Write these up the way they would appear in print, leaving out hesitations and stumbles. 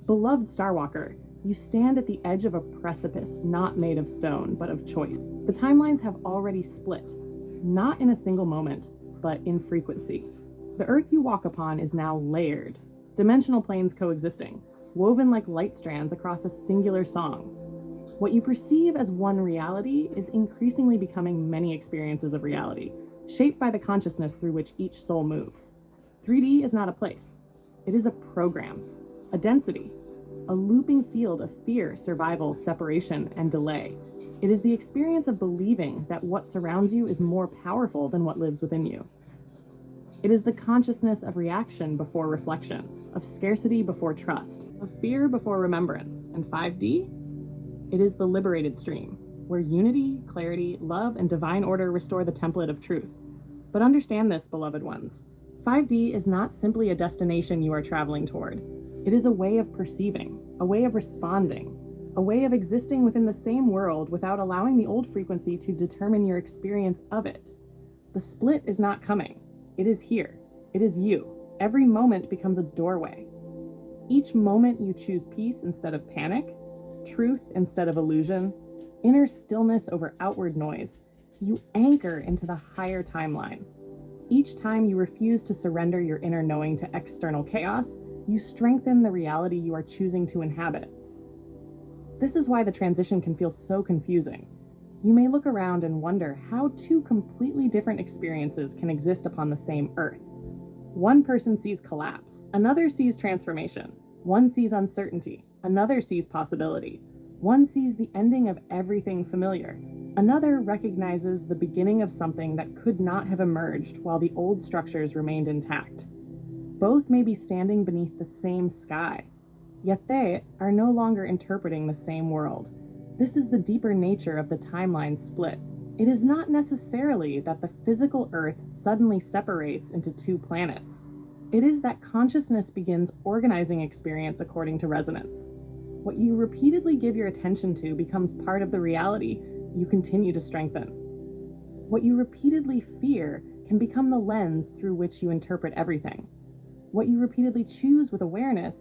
Beloved Starwalker, you stand at the edge of a precipice not made of stone, but of choice. The timelines have already split, not in a single moment, but in frequency. The Earth you walk upon is now layered, dimensional planes coexisting, woven like light strands across a singular song. What you perceive as one reality is increasingly becoming many experiences of reality, shaped by the consciousness through which each soul moves. 3D is not a place. It is a program, a density, a looping field of fear, survival, separation, and delay. It is the experience of believing that what surrounds you is more powerful than what lives within you. It is the consciousness of reaction before reflection, of scarcity before trust, of fear before remembrance. And 5D? It is the liberated stream, where unity, clarity, love, and divine order restore the template of truth. But understand this, beloved ones. 5D is not simply a destination you are traveling toward. It is a way of perceiving, a way of responding, a way of existing within the same world without allowing the old frequency to determine your experience of it. The split is not coming. It is here. It is you. Every moment becomes a doorway. Each moment you choose peace instead of panic, truth instead of illusion, inner stillness over outward noise. You anchor into the higher timeline. Each time you refuse to surrender your inner knowing to external chaos, you strengthen the reality you are choosing to inhabit. This is why the transition can feel so confusing. You may look around and wonder how two completely different experiences can exist upon the same Earth. One person sees collapse, another sees transformation. One sees uncertainty, another sees possibility. One sees the ending of everything familiar. Another recognizes the beginning of something that could not have emerged while the old structures remained intact. Both may be standing beneath the same sky, yet they are no longer interpreting the same world. This is the deeper nature of the timeline split. It is not necessarily that the physical Earth suddenly separates into two planets. It is that consciousness begins organizing experience according to resonance. What you repeatedly give your attention to becomes part of the reality you continue to strengthen. What you repeatedly fear can become the lens through which you interpret everything. What you repeatedly choose with awareness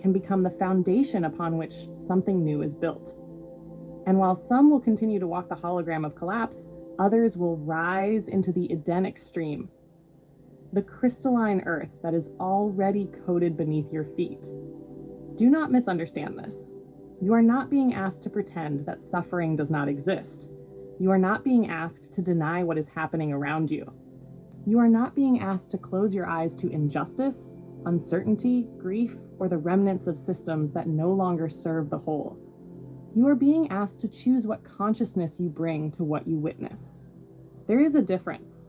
can become the foundation upon which something new is built. And while some will continue to walk the hologram of collapse, others will rise into the Edenic stream, the crystalline earth that is already coated beneath your feet. Do not misunderstand this. You are not being asked to pretend that suffering does not exist. You are not being asked to deny what is happening around you. You are not being asked to close your eyes to injustice, uncertainty, grief, or the remnants of systems that no longer serve the whole. You are being asked to choose what consciousness you bring to what you witness. There is a difference.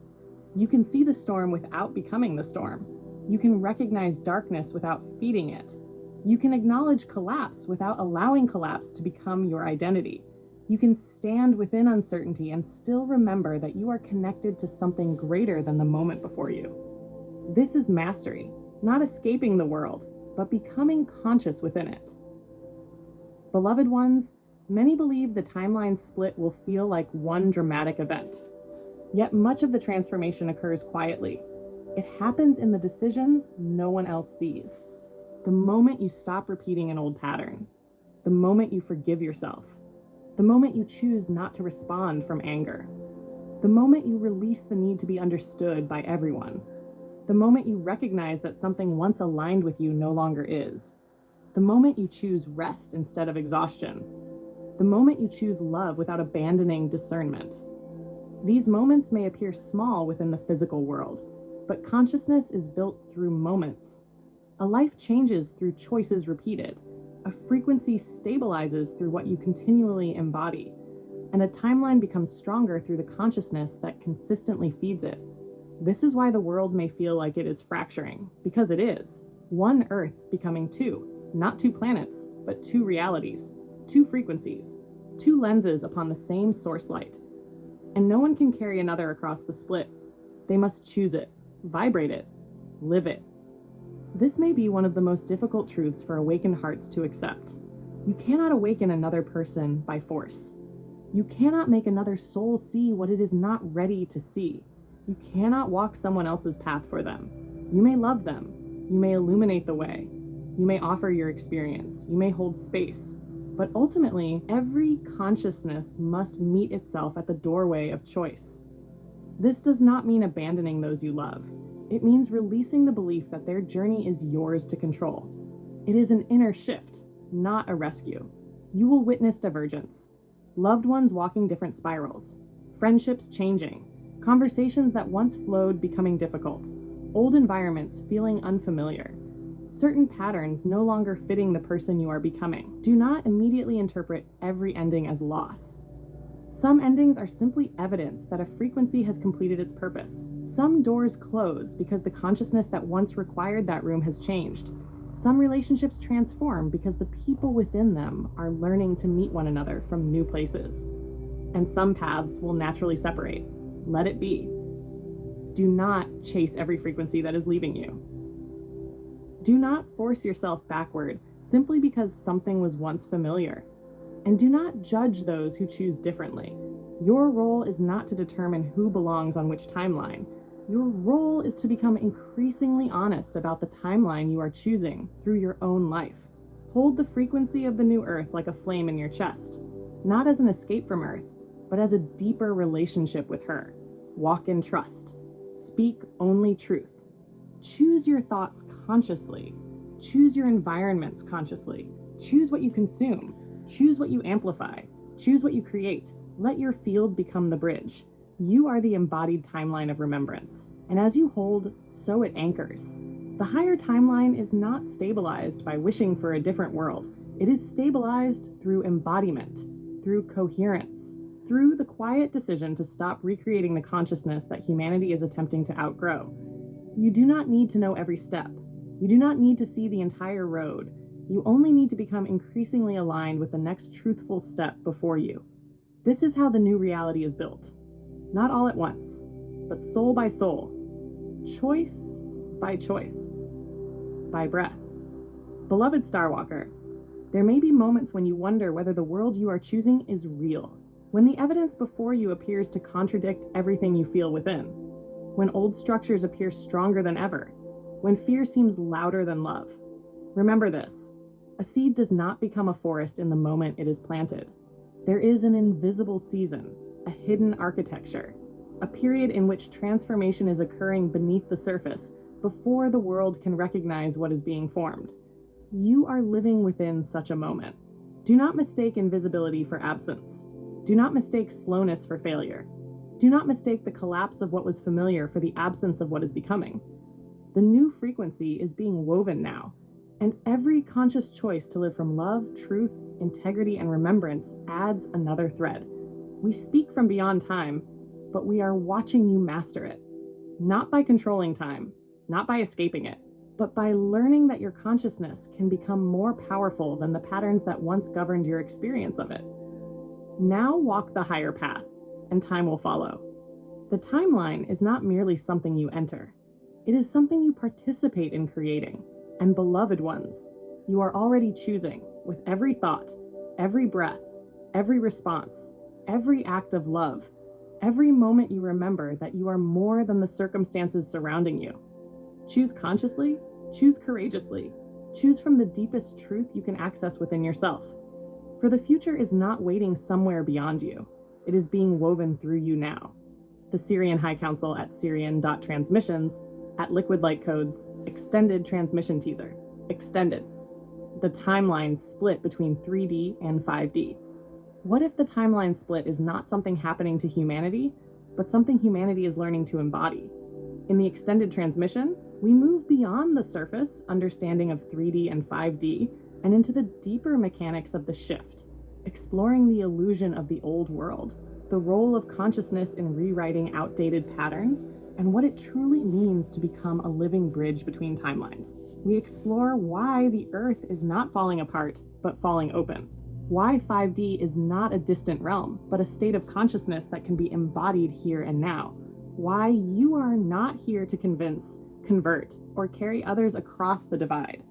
You can see the storm without becoming the storm. You can recognize darkness without feeding it. You can acknowledge collapse without allowing collapse to become your identity. You can stand within uncertainty and still remember that you are connected to something greater than the moment before you. This is mastery, not escaping the world, but becoming conscious within it. Beloved ones, many believe the timeline split will feel like one dramatic event. Yet much of the transformation occurs quietly. It happens in the decisions no one else sees. The moment you stop repeating an old pattern, the moment you forgive yourself, the moment you choose not to respond from anger, the moment you release the need to be understood by everyone, the moment you recognize that something once aligned with you no longer is, the moment you choose rest instead of exhaustion, the moment you choose love without abandoning discernment. These moments may appear small within the physical world, but consciousness is built through moments. A life changes through choices repeated. A frequency stabilizes through what you continually embody. And a timeline becomes stronger through the consciousness that consistently feeds it. This is why the world may feel like it is fracturing, because it is. One Earth becoming two, not two planets, but two realities, two frequencies, two lenses upon the same source light. And no one can carry another across the split. They must choose it, vibrate it, live it. This may be one of the most difficult truths for awakened hearts to accept. You cannot awaken another person by force. You cannot make another soul see what it is not ready to see. You cannot walk someone else's path for them. You may love them. You may illuminate the way. You may offer your experience. You may hold space. But ultimately, every consciousness must meet itself at the doorway of choice. This does not mean abandoning those you love. It means releasing the belief that their journey is yours to control. It is an inner shift, not a rescue. You will witness divergence. Loved ones walking different spirals. Friendships changing. Conversations that once flowed becoming difficult. Old environments feeling unfamiliar. Certain patterns no longer fitting the person you are becoming. Do not immediately interpret every ending as loss. Some endings are simply evidence that a frequency has completed its purpose. Some doors close because the consciousness that once required that room has changed. Some relationships transform because the people within them are learning to meet one another from new places. And some paths will naturally separate. Let it be. Do not chase every frequency that is leaving you. Do not force yourself backward simply because something was once familiar. And do not judge those who choose differently. Your role is not to determine who belongs on which timeline. Your role is to become increasingly honest about the timeline you are choosing through your own life. Hold the frequency of the new earth like a flame in your chest, not as an escape from earth, but as a deeper relationship with her. Walk in trust. Speak only truth. Choose your thoughts consciously. Choose your environments consciously. Choose what you consume. Choose what you amplify. Choose what you create. Let your field become the bridge. You are the embodied timeline of remembrance. And as you hold, so it anchors. The higher timeline is not stabilized by wishing for a different world. It is stabilized through embodiment, through coherence, through the quiet decision to stop recreating the consciousness that humanity is attempting to outgrow. You do not need to know every step. You do not need to see the entire road. You only need to become increasingly aligned with the next truthful step before you. This is how the new reality is built. Not all at once, but soul by soul, choice by choice, by breath. Beloved Starwalker, there may be moments when you wonder whether the world you are choosing is real, when the evidence before you appears to contradict everything you feel within, when old structures appear stronger than ever, when fear seems louder than love. Remember this: a seed does not become a forest in the moment it is planted. There is an invisible season, a hidden architecture, a period in which transformation is occurring beneath the surface before the world can recognize what is being formed. You are living within such a moment. Do not mistake invisibility for absence. Do not mistake slowness for failure. Do not mistake the collapse of what was familiar for the absence of what is becoming. The new frequency is being woven now, and every conscious choice to live from love, truth, integrity, and remembrance adds another thread. We speak from beyond time, but we are watching you master it. Not by controlling time, not by escaping it, but by learning that your consciousness can become more powerful than the patterns that once governed your experience of it. Now walk the higher path, and time will follow. The timeline is not merely something you enter. It is something you participate in creating. And beloved ones, you are already choosing, with every thought, every breath, every response, every act of love, every moment you remember that you are more than the circumstances surrounding you. Choose consciously, choose courageously, choose from the deepest truth you can access within yourself. For the future is not waiting somewhere beyond you. It is being woven through you now. The Sirian High Council at Sirian.transmissions, at Liquid Light Codes, extended transmission teaser. Extended. The timeline split between 3D and 5D. What if the timeline split is not something happening to humanity, but something humanity is learning to embody? In the extended transmission, we move beyond the surface understanding of 3D and 5D and into the deeper mechanics of the shift, exploring the illusion of the old world, the role of consciousness in rewriting outdated patterns, and what it truly means to become a living bridge between timelines. We explore why the Earth is not falling apart, but falling open. Why 5D is not a distant realm, but a state of consciousness that can be embodied here and now. Why you are not here to convince, convert, or carry others across the divide.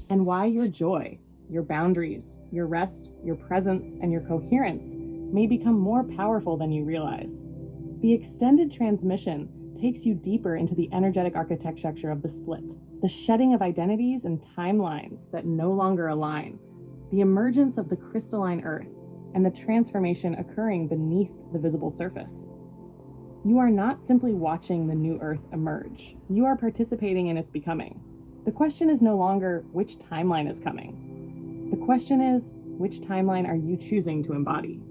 And why your joy, your boundaries, your rest, your presence, and your coherence may become more powerful than you realize. The extended transmission takes you deeper into the energetic architecture of the split, the shedding of identities and timelines that no longer align, the emergence of the crystalline Earth, and the transformation occurring beneath the visible surface. You are not simply watching the new Earth emerge, you are participating in its becoming. The question is no longer which timeline is coming. The question is, which timeline are you choosing to embody?